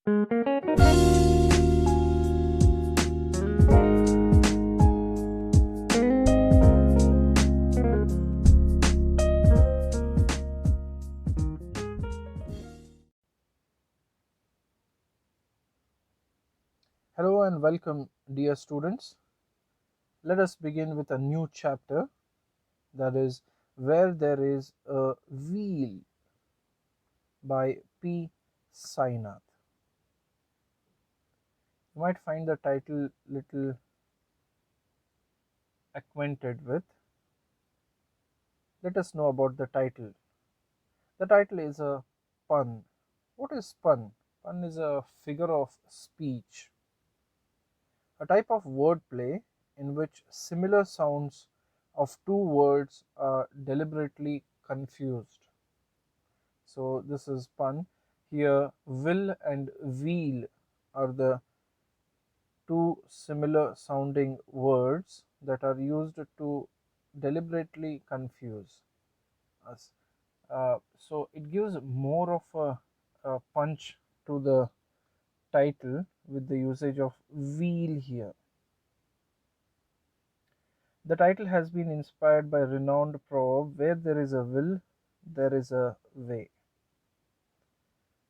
Hello and welcome, dear students. Let us begin with a new chapter, that is Where There Is a Wheel by P. Sainath. You might find the title little acquainted with. Let us know about the title. The title is a pun. What is pun? Pun is a figure of speech, a type of wordplay in which similar sounds of two words are deliberately confused. So this is pun. Here will and wheel are the two similar sounding words that are used to deliberately confuse us. So it gives more of a punch to the title with the usage of wheel here. The title has been inspired by a renowned proverb, where there is a will, there is a way.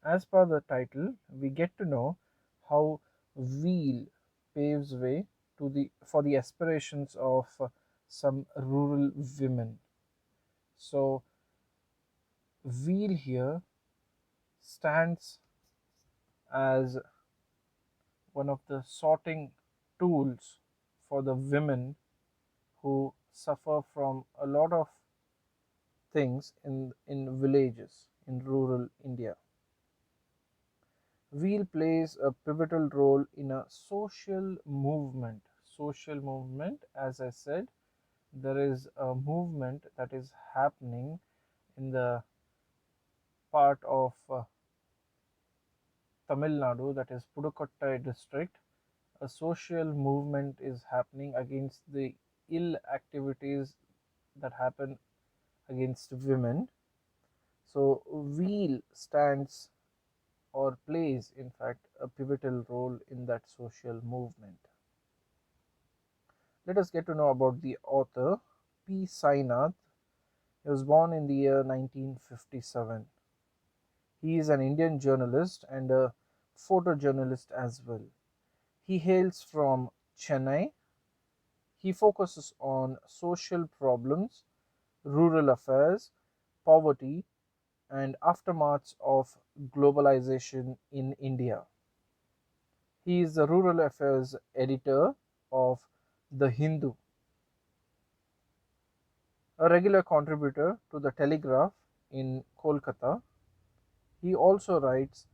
As per the title, we get to know how wheel paves way for the aspirations of some rural women. So wheel here stands as one of the sorting tools for the women who suffer from a lot of things in villages in rural India. Wheel plays a pivotal role in a social movement. Social movement, as I said, there is a movement that is happening in the part of Tamil Nadu, that is Pudukottai district. A social movement is happening against the ill activities that happen against women. So wheel stands or plays, in fact, a pivotal role in that social movement. Let us get to know about the author, P. Sainath. He was born in the year 1957. He is an Indian journalist and a photojournalist as well. He hails from Chennai. He focuses on social problems, rural affairs, poverty, and aftermaths of globalization in India. He is the rural affairs editor of The Hindu, a regular contributor to The Telegraph in Kolkata. He also writes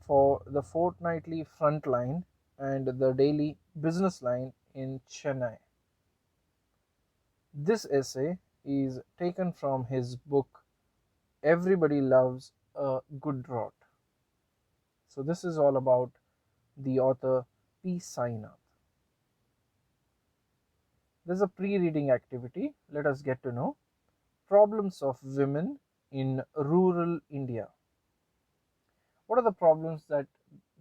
for the fortnightly Frontline and the daily Business Line in Chennai. This essay is taken from his book Everybody Loves a Good Rot. So, this is all about the author P. Sainath. There's a pre reading activity. Let us get to know problems of women in rural India. What are the problems that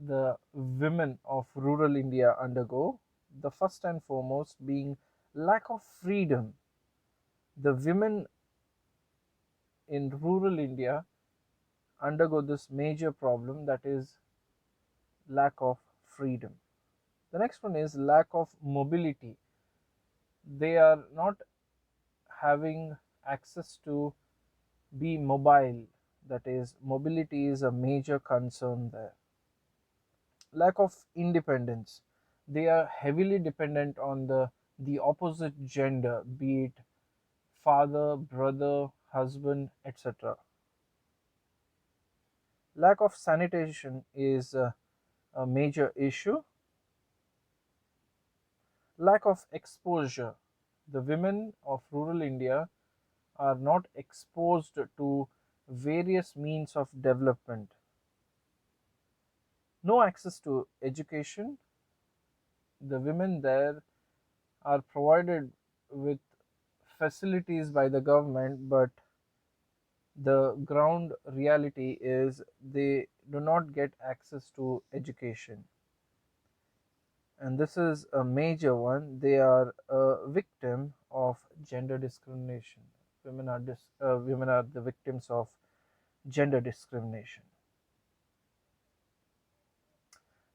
the women of rural India undergo? The first and foremost being lack of freedom. The women in rural India undergo this major problem, that is lack of freedom. The next one is lack of mobility. They are not having access to be mobile, that is, mobility is a major concern there. Lack of independence. They are heavily dependent on the opposite gender, be it father, brother, husband, etc. Lack of sanitation is a major issue. Lack of exposure. The women of rural India are not exposed to various means of development. No access to education. The women there are provided with facilities by the government, but The ground reality is they do not get access to education, and this is a major one. They are a victim of gender discrimination. Women are the victims of gender discrimination.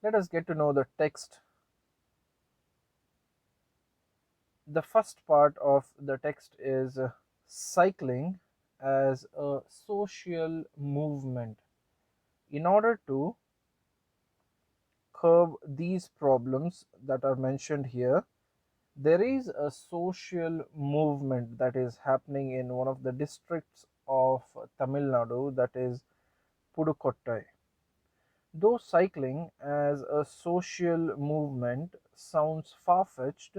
Let us get to know the text. The first part of the text is cycling as a social movement. In order to curb these problems that are mentioned here, there is a social movement that is happening in one of the districts of Tamil Nadu, that is Pudukottai. Though cycling as a social movement sounds far fetched,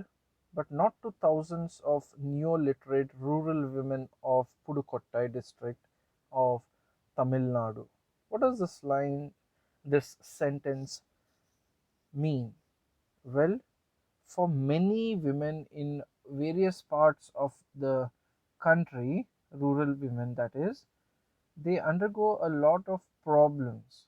but not to thousands of neo-literate rural women of Pudukottai district of Tamil Nadu. What does this sentence mean? Well, for many women in various parts of the country, rural women that is, they undergo a lot of problems.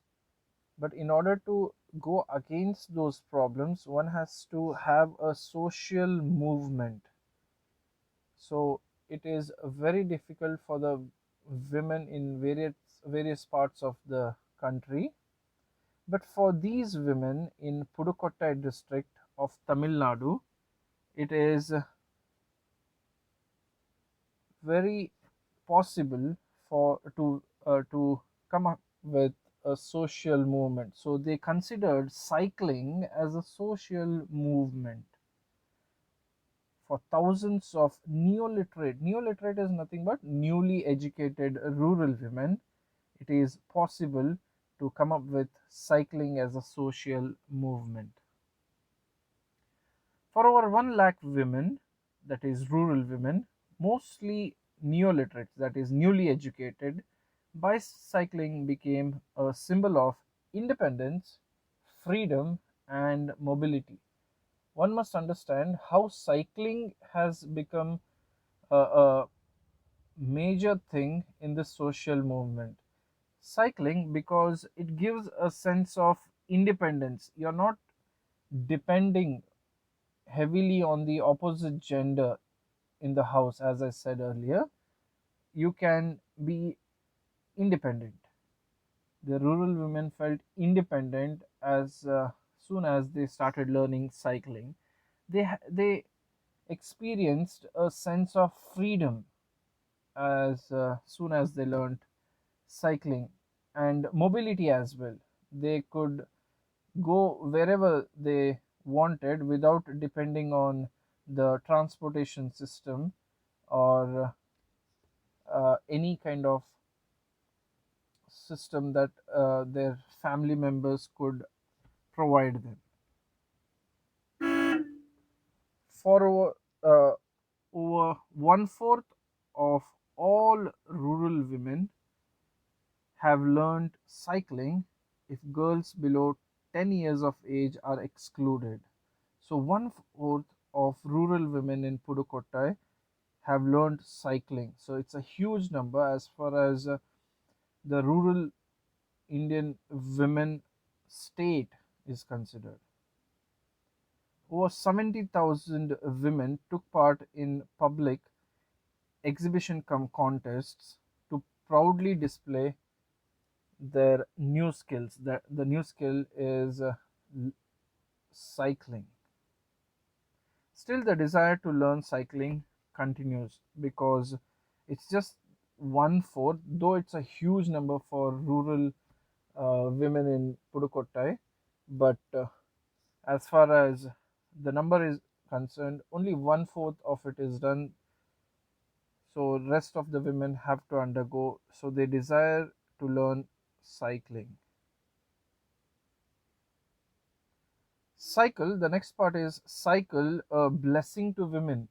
But in order to go against those problems, one has to have a social movement. So it is very difficult for the women in various parts of the country. But for these women in Pudukottai district of Tamil Nadu, it is very possible for to come up with a social movement. So they considered cycling as a social movement. For thousands of neoliterate is nothing but newly educated rural women, it is possible to come up with cycling as a social movement. For over 1 lakh women, that is rural women, mostly neoliterates, that is newly educated, bicycling became a symbol of independence, freedom, and mobility. One must understand how cycling has become a major thing in the social movement. Cycling, because it gives a sense of independence. You're not depending heavily on the opposite gender in the house, as I said earlier. You can be independent. The rural women felt independent as soon as they started learning cycling. They experienced a sense of freedom as soon as they learned cycling, and mobility as well. They could go wherever they wanted without depending on the transportation system or any kind of system that their family members could provide them. For over one fourth of all rural women have learned cycling if girls below 10 years of age are excluded. So, one fourth of rural women in Pudukottai have learned cycling. So, it's a huge number as far as the rural Indian women state is considered. Over 70,000 women took part in public exhibition contests to proudly display their new skills. The new skill is cycling. Still, the desire to learn cycling continues because it's just one fourth, though it's a huge number for rural women in Pudukottai. But as far as the number is concerned, only one fourth of it is done. So, rest of the women have to undergo. So, they desire to learn cycling. Cycle, the next part is cycle, a blessing to women.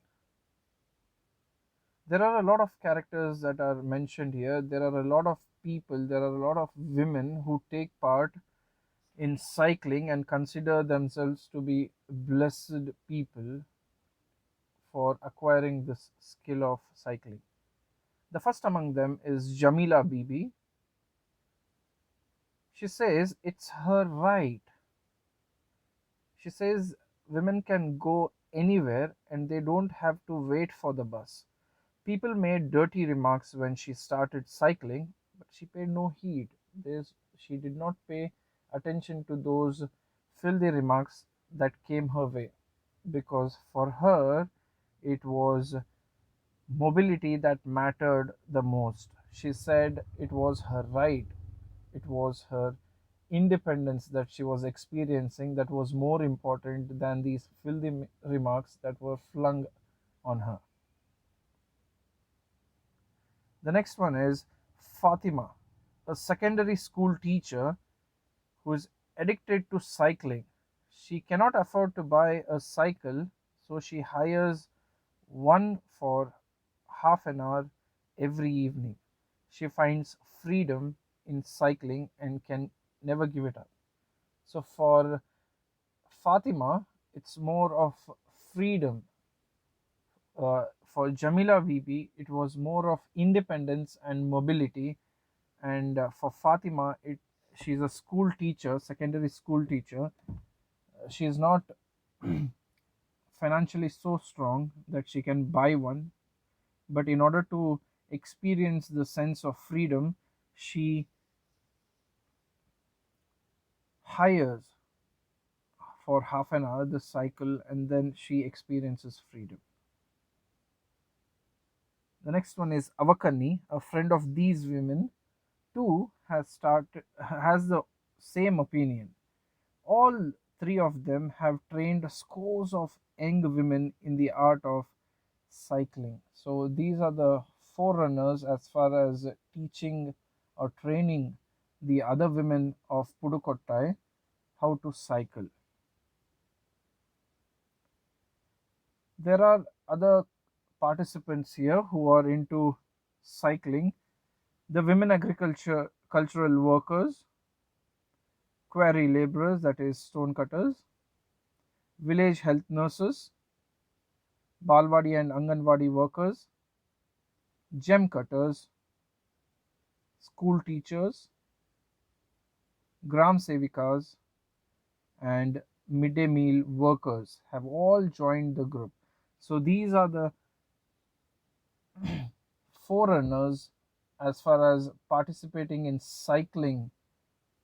There are a lot of characters that are mentioned here. There are a lot of people, there are a lot of women who take part in cycling and consider themselves to be blessed people for acquiring this skill of cycling. The first among them is Jamila Bibi. She says it's her right. She says women can go anywhere and they don't have to wait for the bus. People made dirty remarks when she started cycling, but she paid no heed. She did not pay attention to those filthy remarks that came her way, because for her it was mobility that mattered the most. She said it was her right, it was her independence that she was experiencing that was more important than these filthy remarks that were flung on her. The next one is Fatima, a secondary school teacher who is addicted to cycling. She cannot afford to buy a cycle, so she hires one for half an hour every evening. She finds freedom in cycling and can never give it up. So for Fatima, it's more of freedom. For Jamila Bibi, it was more of independence and mobility. And for Fatima, she's a school teacher, secondary school teacher. She is not financially so strong that she can buy one, but in order to experience the sense of freedom, she hires for half an hour the cycle and then she experiences freedom. The next one is Avakani, a friend of these women too has the same opinion. All three of them have trained scores of young women in the art of cycling. So these are the forerunners as far as teaching or training the other women of Pudukottai how to cycle. There are other participants here who are into cycling: the women agriculture cultural workers, quarry laborers, that is stone cutters, village health nurses, Balwadi and Anganwadi workers, gem cutters, school teachers, gram sevikas, and midday meal workers have all joined the group. So these are the forerunners as far as participating in cycling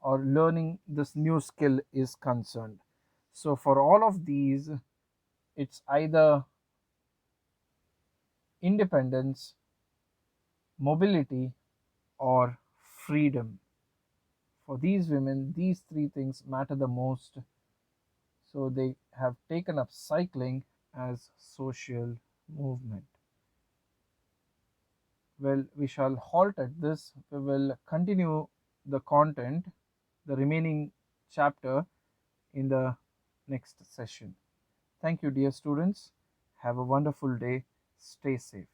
or learning this new skill is concerned. So for all of these, it's either independence, mobility, or freedom. For these women, these three things matter the most. So they have taken up cycling as social movement. Well, we shall halt at this. We will continue the content, the remaining chapter, in the next session. Thank you, dear students. Have a wonderful day. Stay safe.